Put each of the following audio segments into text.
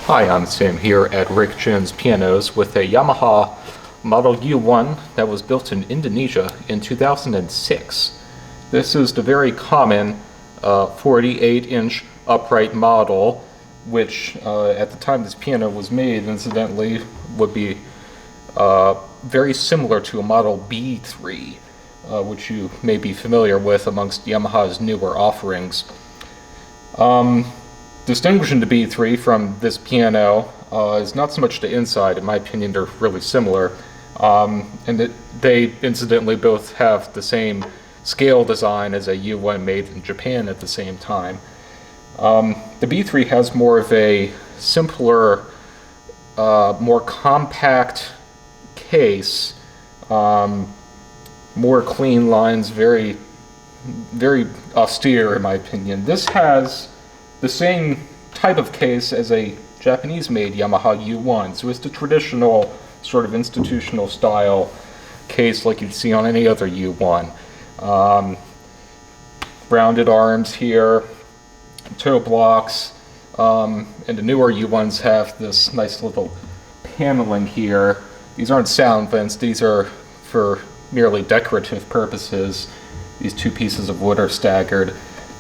Hi, I'm Sam here at Rick Jones Pianos with a Yamaha Model U1 that was built in Indonesia in 2006. This is the very common 48-inch upright model, which at the time this piano was made, incidentally, would be very similar to a Model B3, which you may be familiar with amongst Yamaha's newer offerings. Distinguishing the B3 from this piano is not so much the inside. In my opinion, they're really similar, They incidentally both have the same scale design as a U1 made in Japan at the same time. The B3 has more of a simpler, more compact case, more clean lines, very austere in my opinion. This has the same type of case as a Japanese-made Yamaha U1, so it's the traditional sort of institutional style case like you'd see on any other U1. Rounded arms here, toe blocks, and the newer U1s have this nice little paneling here. These aren't sound vents, these are for merely decorative purposes. These two pieces of wood are staggered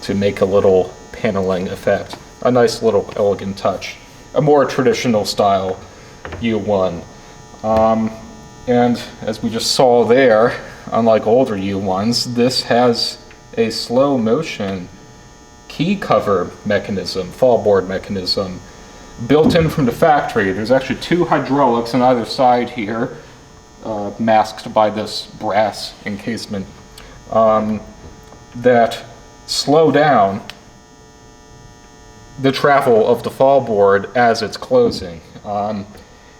to make a little paneling effect. A nice little elegant touch. A more traditional style U1. And as we just saw there, unlike older U1s, this has a slow motion key cover mechanism, fall board mechanism, built in from the factory. There's actually two hydraulics on either side here, masked by this brass encasement, that slow down the travel of the fall board as it's closing.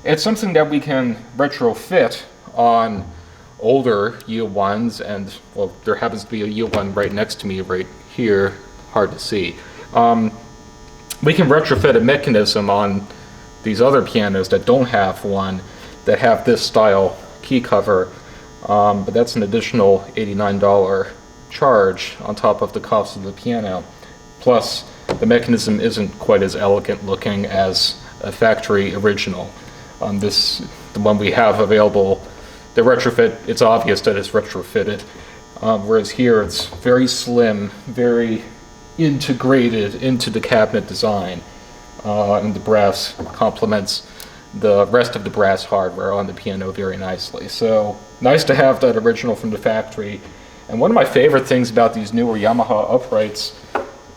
It's something that we can retrofit on older U1s, and well, there happens to be a U1 right next to me right here, hard to see. We can retrofit a mechanism on these other pianos that don't have one, that have this style key cover, but that's an additional $89 charge on top of the cost of the piano. Plus, the mechanism isn't quite as elegant looking as a factory original. The one we have available, the retrofit, it's obvious that it's retrofitted, whereas here it's very slim, very integrated into the cabinet design, and the brass complements the rest of the brass hardware on the piano very nicely. So nice to have that original from the factory. And one of my favorite things about these newer Yamaha uprights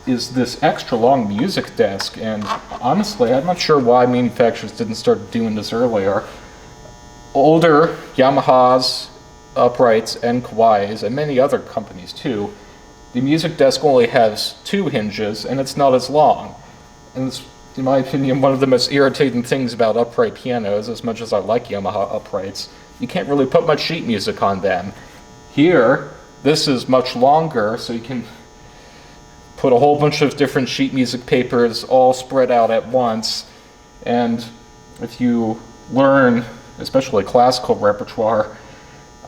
is this extra long music desk, and honestly I'm not sure why manufacturers didn't start doing this earlier. Older Yamahas, uprights, and Kawais, and many other companies too, the music desk only has two hinges and it's not as long. And it's, in my opinion, one of the most irritating things about upright pianos. As much as I like Yamaha uprights, you can't really put much sheet music on them. Here, this is much longer, so you can put a whole bunch of different sheet music papers all spread out at once. And if you learn, especially classical repertoire,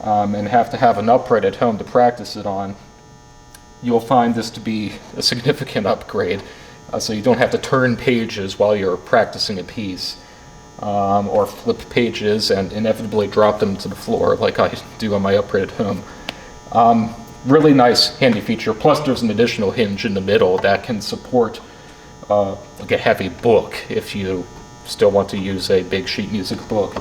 and have to have an upright at home to practice it on, you'll find this to be a significant upgrade. So you don't have to turn pages while you're practicing a piece, or flip pages and inevitably drop them to the floor like I do on my upright at home. Really nice, handy feature. Plus there's an additional hinge in the middle that can support like a heavy book if you still want to use a big sheet music book.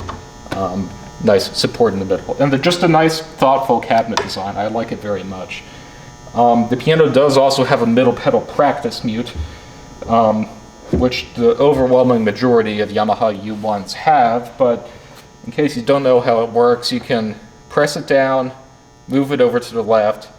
Nice support in the middle. And just a nice, thoughtful cabinet design. I like it very much. The piano does also have a middle pedal practice mute, which the overwhelming majority of Yamaha U1s have, but in case you don't know how it works, you can press it down, move it over to the left.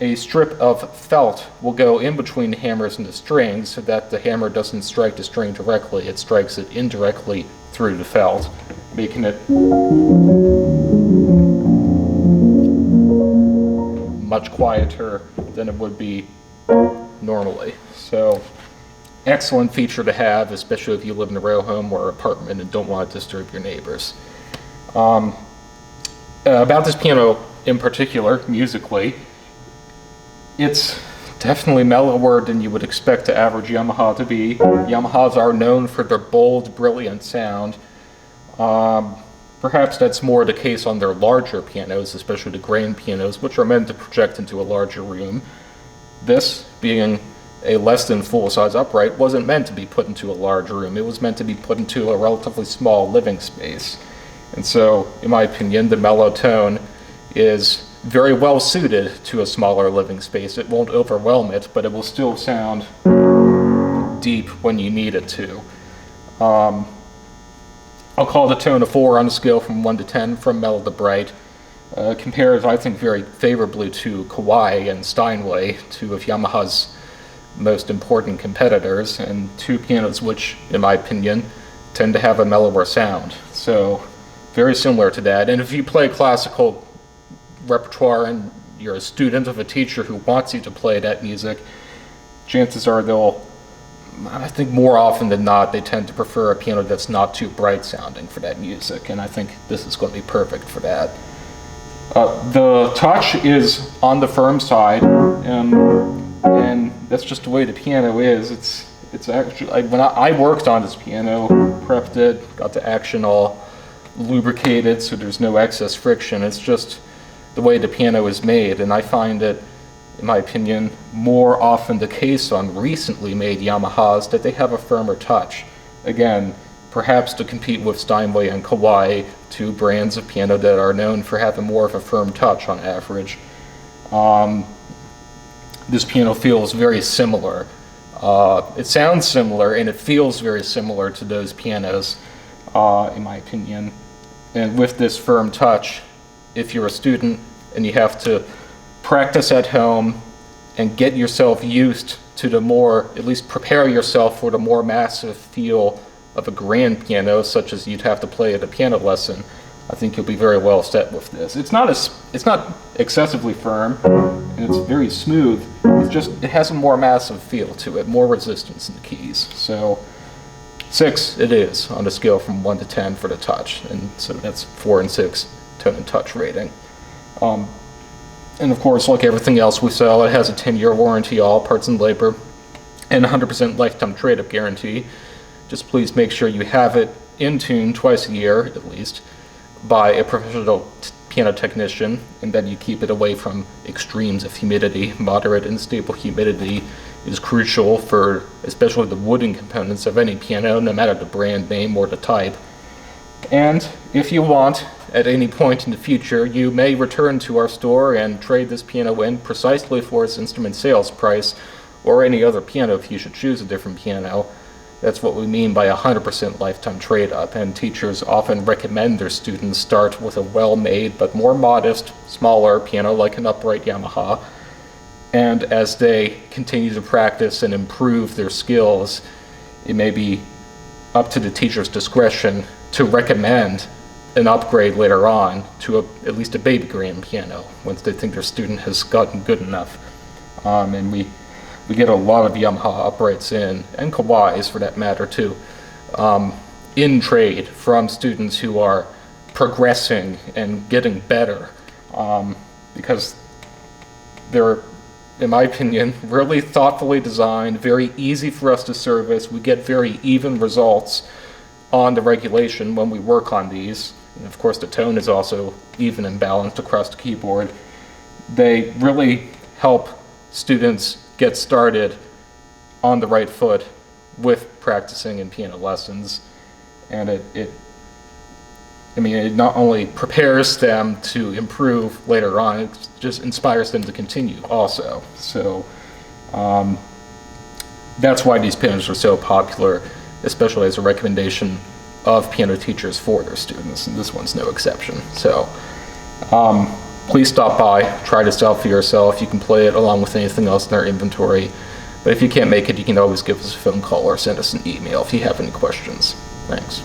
A strip of felt will go in between the hammers and the strings so that the hammer doesn't strike the string directly, it strikes it indirectly through the felt, making it much quieter than it would be normally. So, excellent feature to have, especially if you live in a row home or apartment and don't want to disturb your neighbors. About this piano in particular, musically, it's definitely mellower than you would expect the average Yamaha to be. Yamahas are known for their bold, brilliant sound. Perhaps that's more the case on their larger pianos, especially the grand pianos, which are meant to project into a larger room. This, being a less than full-size upright, wasn't meant to be put into a large room. It was meant to be put into a relatively small living space. And so, in my opinion, the mellow tone is very well suited to a smaller living space. It won't overwhelm it, but it will still sound deep when you need it to. I'll call the tone a 4 on a scale from 1 to 10 from mellow to bright. Compares, I think, very favorably to Kawai and Steinway, two of Yamaha's most important competitors, and two pianos which, in my opinion, tend to have a mellower sound. So, very similar to that. And if you play classical repertoire and you're a student of a teacher who wants you to play that music, chances are I think more often than not, they tend to prefer a piano that's not too bright sounding for that music, and I think this is going to be perfect for that. The touch is on the firm side, and that's just the way the piano is. It's actually, when I worked on this piano, prepped it, got the action all lubricated so there's no excess friction. It's just the way the piano is made, and I find it, in my opinion, more often the case on recently made Yamahas that they have a firmer touch. Again, perhaps to compete with Steinway and Kawai, two brands of piano that are known for having more of a firm touch on average. This piano feels very similar. It sounds similar and it feels very similar to those pianos, in my opinion. And with this firm touch, if you're a student and you have to practice at home and get yourself used to at least prepare yourself for the more massive feel of a grand piano, such as you'd have to play at a piano lesson, I think you'll be very well set with this. It's not excessively firm, and it's very smooth. It has a more massive feel to it, more resistance in the keys. So 6 it is on a scale from 1 to 10 for the touch, and so that's 4 and 6 tone and touch rating. And of course, like everything else we sell, it has a 10-year warranty, all parts and labor, and 100% lifetime trade-up guarantee. Just please make sure you have it in tune twice a year, at least, by a professional piano technician, and then you keep it away from extremes of humidity. Moderate and stable humidity is crucial for especially the wooden components of any piano, no matter the brand name or the type. And if you want, at any point in the future, you may return to our store and trade this piano in precisely for its instrument sales price, or any other piano if you should choose a different piano. That's what we mean by 100% lifetime trade-up, and teachers often recommend their students start with a well-made but more modest, smaller piano like an upright Yamaha. And as they continue to practice and improve their skills, it may be up to the teacher's discretion to recommend an upgrade later on to at least a baby grand piano once they think their student has gotten good enough. And we get a lot of Yamaha uprights in, and Kawais for that matter too, in trade from students who are progressing and getting better, because they're, in my opinion, really thoughtfully designed, very easy for us to service. We get very even results on the regulation when we work on these. And of course, the tone is also even and balanced across the keyboard. They really help students get started on the right foot with practicing in piano lessons. And it not only prepares them to improve later on, it just inspires them to continue also. So that's why these pianos are so popular, especially as a recommendation of piano teachers for their students, and this one's no exception. So please stop by, try this out for yourself. You can play it along with anything else in our inventory, but if you can't make it, you can always give us a phone call or send us an email if you have any questions. Thanks.